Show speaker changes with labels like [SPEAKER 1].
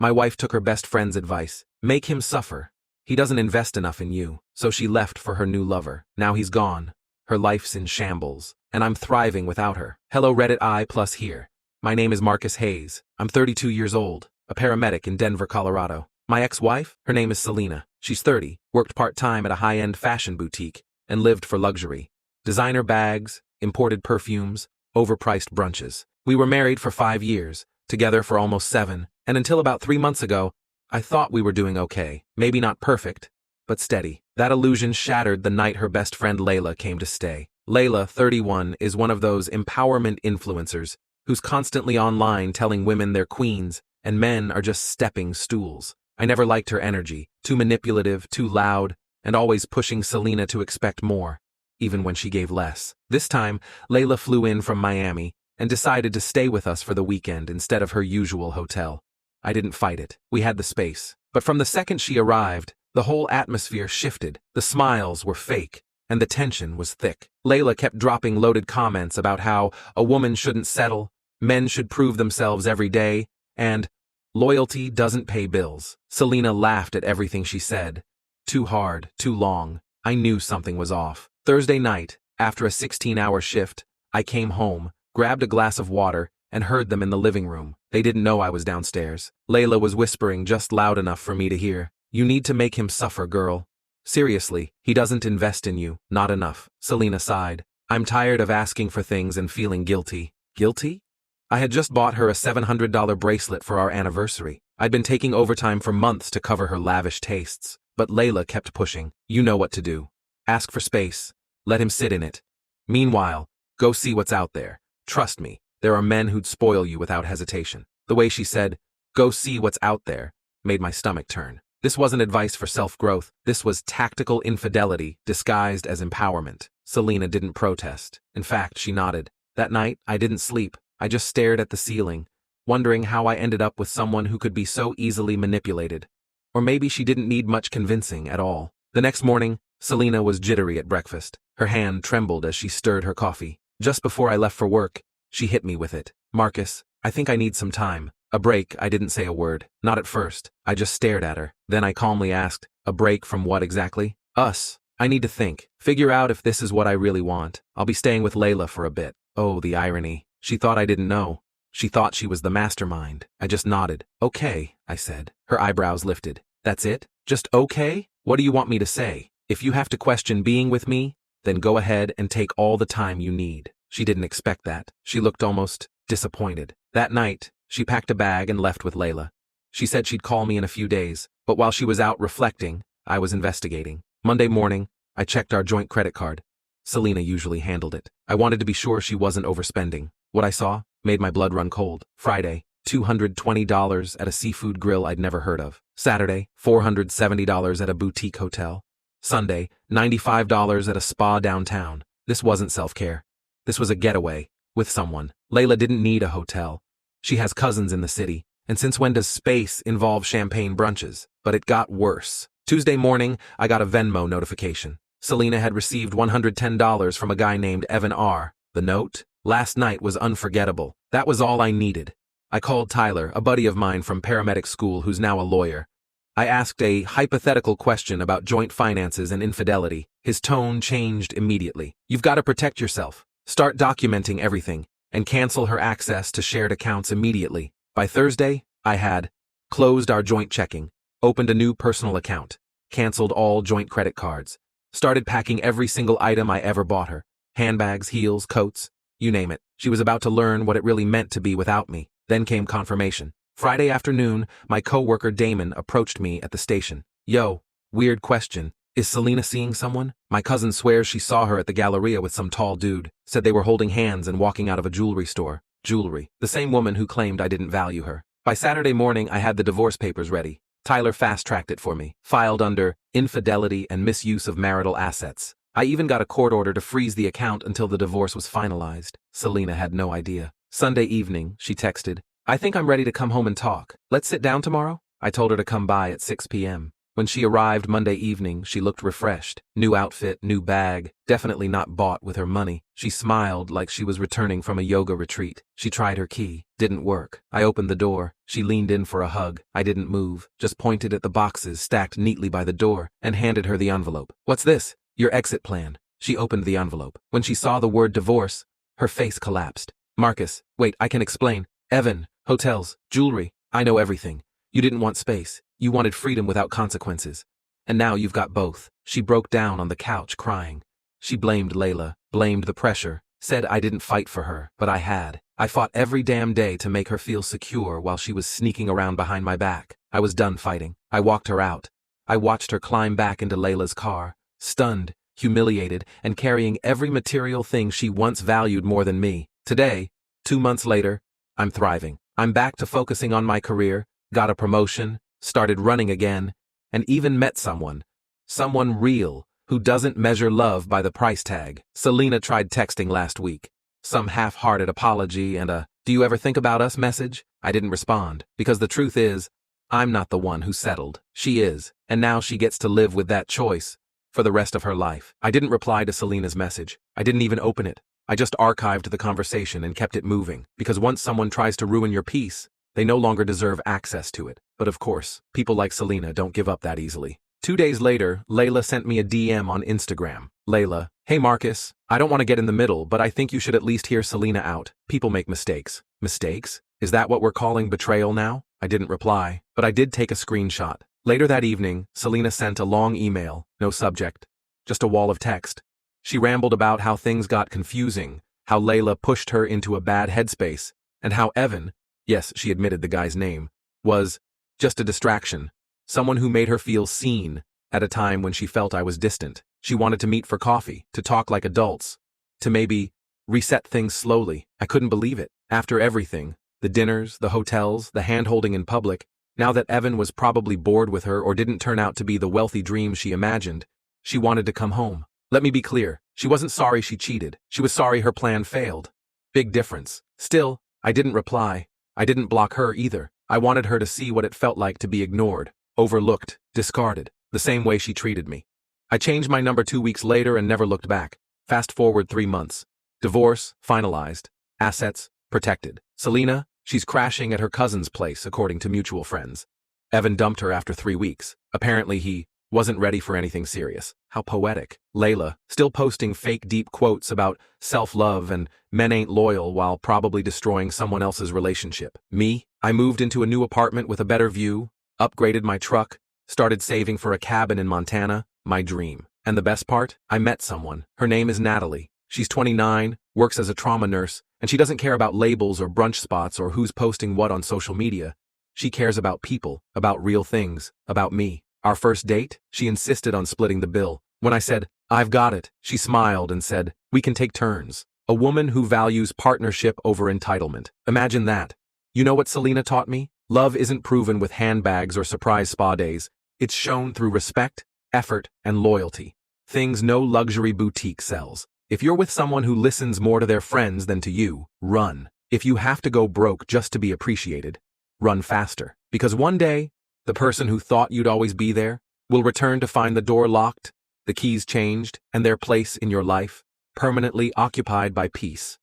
[SPEAKER 1] My wife took her best friend's advice. Make him suffer. He doesn't invest enough in you. So she left for her new lover. Now he's gone. Her life's in shambles. And I'm thriving without her. Hello Reddit I+ here. My name is Marcus Hayes. I'm 32 years old. A paramedic in Denver, Colorado. My ex-wife? Her name is Selena. She's 30. Worked part-time at a high-end fashion boutique. And lived for luxury. Designer bags, imported perfumes, overpriced brunches. We were married for 5 years. Together for almost 7. And until about 3 months ago, I thought we were doing okay. Maybe not perfect, but steady. That illusion shattered the night her best friend Layla came to stay. Layla, 31, is one of those empowerment influencers who's constantly online telling women they're queens and men are just stepping stools. I never liked her energy. Too manipulative, too loud, and always pushing Selena to expect more, even when she gave less. This time, Layla flew in from Miami and decided to stay with us for the weekend instead of her usual hotel. I didn't fight it. We had the space. But from the second she arrived, the whole atmosphere shifted. The smiles were fake, and the tension was thick. Layla kept dropping loaded comments about how a woman shouldn't settle, men should prove themselves every day, and loyalty doesn't pay bills. Selena laughed at everything she said. Too hard, too long. I knew something was off. Thursday night, after a 16-hour shift, I came home, grabbed a glass of water, and heard them in the living room. They didn't know I was downstairs. Layla was whispering just loud enough for me to hear. You need to make him suffer, girl. Seriously, he doesn't invest in you, not enough. Selena sighed. I'm tired of asking for things and feeling guilty. Guilty? I had just bought her a $700 bracelet for our anniversary. I'd been taking overtime for months to cover her lavish tastes. But Layla kept pushing. You know what to do. Ask for space. Let him sit in it. Meanwhile, go see what's out there. Trust me, there are men who'd spoil you without hesitation. The way she said, go see what's out there, made my stomach turn. This wasn't advice for self-growth. This was tactical infidelity disguised as empowerment. Selena didn't protest. In fact, she nodded. That night, I didn't sleep. I just stared at the ceiling, wondering how I ended up with someone who could be so easily manipulated. Or maybe she didn't need much convincing at all. The next morning, Selena was jittery at breakfast. Her hand trembled as she stirred her coffee. Just before I left for work, she hit me with it. Marcus, I think I need some time. A break. I didn't say a word. Not at first. I just stared at her. Then I calmly asked, a break from what exactly? Us. I need to think. Figure out if this is what I really want. I'll be staying with Layla for a bit. Oh, the irony. She thought I didn't know. She thought she was the mastermind. I just nodded. Okay, I said. Her eyebrows lifted. That's it? Just okay? What do you want me to say? If you have to question being with me, then go ahead and take all the time you need. She didn't expect that. She looked almost disappointed. That night, she packed a bag and left with Layla. She said she'd call me in a few days, but while she was out reflecting, I was investigating. Monday morning, I checked our joint credit card. Selena usually handled it. I wanted to be sure she wasn't overspending. What I saw made my blood run cold. Friday, $220 at a seafood grill I'd never heard of. Saturday, $470 at a boutique hotel. Sunday, $95 at a spa downtown. This wasn't self-care. This was a getaway, with someone. Layla didn't need a hotel. She has cousins in the city, and since when does space involve champagne brunches? But it got worse. Tuesday morning, I got a Venmo notification. Selena had received $110 from a guy named Evan R. The note? Last night was unforgettable. That was all I needed. I called Tyler, a buddy of mine from paramedic school who's now a lawyer. I asked a hypothetical question about joint finances and infidelity. His tone changed immediately. You've got to protect yourself. Start documenting everything, and cancel her access to shared accounts immediately. By Thursday, I had closed our joint checking, opened a new personal account, canceled all joint credit cards, started packing every single item I ever bought her. Handbags, heels, coats, you name it. She was about to learn what it really meant to be without me. Then came confirmation. Friday afternoon, my coworker Damon approached me at the station. Yo, weird question. Is Selena seeing someone? My cousin swears she saw her at the Galleria with some tall dude, said they were holding hands and walking out of a jewelry store. Jewelry. The same woman who claimed I didn't value her. By Saturday morning, I had the divorce papers ready. Tyler fast-tracked it for me, filed under infidelity and misuse of marital assets. I even got a court order to freeze the account until the divorce was finalized. Selena had no idea. Sunday evening, she texted, I think I'm ready to come home and talk. Let's sit down tomorrow? I told her to come by at 6 p.m. When she arrived Monday evening, she looked refreshed. New outfit, new bag, definitely not bought with her money. She smiled like she was returning from a yoga retreat. She tried her key. Didn't work. I opened the door. She leaned in for a hug. I didn't move, just pointed at the boxes stacked neatly by the door and handed her the envelope. "What's this?" "Your exit plan." She opened the envelope. When she saw the word divorce, her face collapsed. "Marcus, wait, I can explain. Evan, hotels, jewelry. I know everything. You didn't want space. You wanted freedom without consequences. And now you've got both." She broke down on the couch crying. She blamed Layla, blamed the pressure, said I didn't fight for her, but I had. I fought every damn day to make her feel secure while she was sneaking around behind my back. I was done fighting. I walked her out. I watched her climb back into Layla's car, stunned, humiliated, and carrying every material thing she once valued more than me. Today, 2 months later, I'm thriving. I'm back to focusing on my career, got a promotion, started running again, and even met someone real, who doesn't measure love by the price tag. Selena tried texting last week. Some half-hearted apology and a "do you ever think about us" message. I didn't respond, because the truth is, I'm not the one who settled. She is, and now she gets to live with that choice for the rest of her life. I didn't reply to Selena's message. I didn't even open it. I just archived the conversation and kept it moving, because once someone tries to ruin your peace, they no longer deserve access to it. But of course, people like Selena don't give up that easily. 2 days later, Layla sent me a DM on Instagram. "Layla, hey Marcus, I don't want to get in the middle, but I think you should at least hear Selena out. People make mistakes." Mistakes? Is that what we're calling betrayal now? I didn't reply, but I did take a screenshot. Later that evening, Selena sent a long email, no subject, just a wall of text. She rambled about how things got confusing, how Layla pushed her into a bad headspace, and how Evan, yes, she admitted the guy's name, was just a distraction, someone who made her feel seen at a time when she felt I was distant. She wanted to meet for coffee, to talk like adults, to maybe reset things slowly. I couldn't believe it. After everything, the dinners, the hotels, the hand-holding in public, now that Evan was probably bored with her or didn't turn out to be the wealthy dream she imagined, she wanted to come home. Let me be clear, she wasn't sorry she cheated. She was sorry her plan failed. Big difference. Still, I didn't reply. I didn't block her either. I wanted her to see what it felt like to be ignored, overlooked, discarded, the same way she treated me. I changed my number 2 weeks later and never looked back. Fast forward 3 months. Divorce, finalized. Assets, protected. Selena, she's crashing at her cousin's place, according to mutual friends. Evan dumped her after 3 weeks. Apparently he wasn't ready for anything serious. How poetic. Layla, still posting fake deep quotes about self-love and men ain't loyal while probably destroying someone else's relationship. Me, I moved into a new apartment with a better view, upgraded my truck, started saving for a cabin in Montana, my dream. And the best part? I met someone. Her name is Natalie. She's 29, works as a trauma nurse, and she doesn't care about labels or brunch spots or who's posting what on social media. She cares about people, about real things, about me. Our first date, she insisted on splitting the bill. When I said, "I've got it," she smiled and said, "We can take turns." A woman who values partnership over entitlement. Imagine that. You know what Selena taught me? Love isn't proven with handbags or surprise spa days. It's shown through respect, effort, and loyalty. Things no luxury boutique sells. If you're with someone who listens more to their friends than to you, run. If you have to go broke just to be appreciated, run faster. Because one day, the person who thought you'd always be there will return to find the door locked, the keys changed, and their place in your life permanently occupied by peace.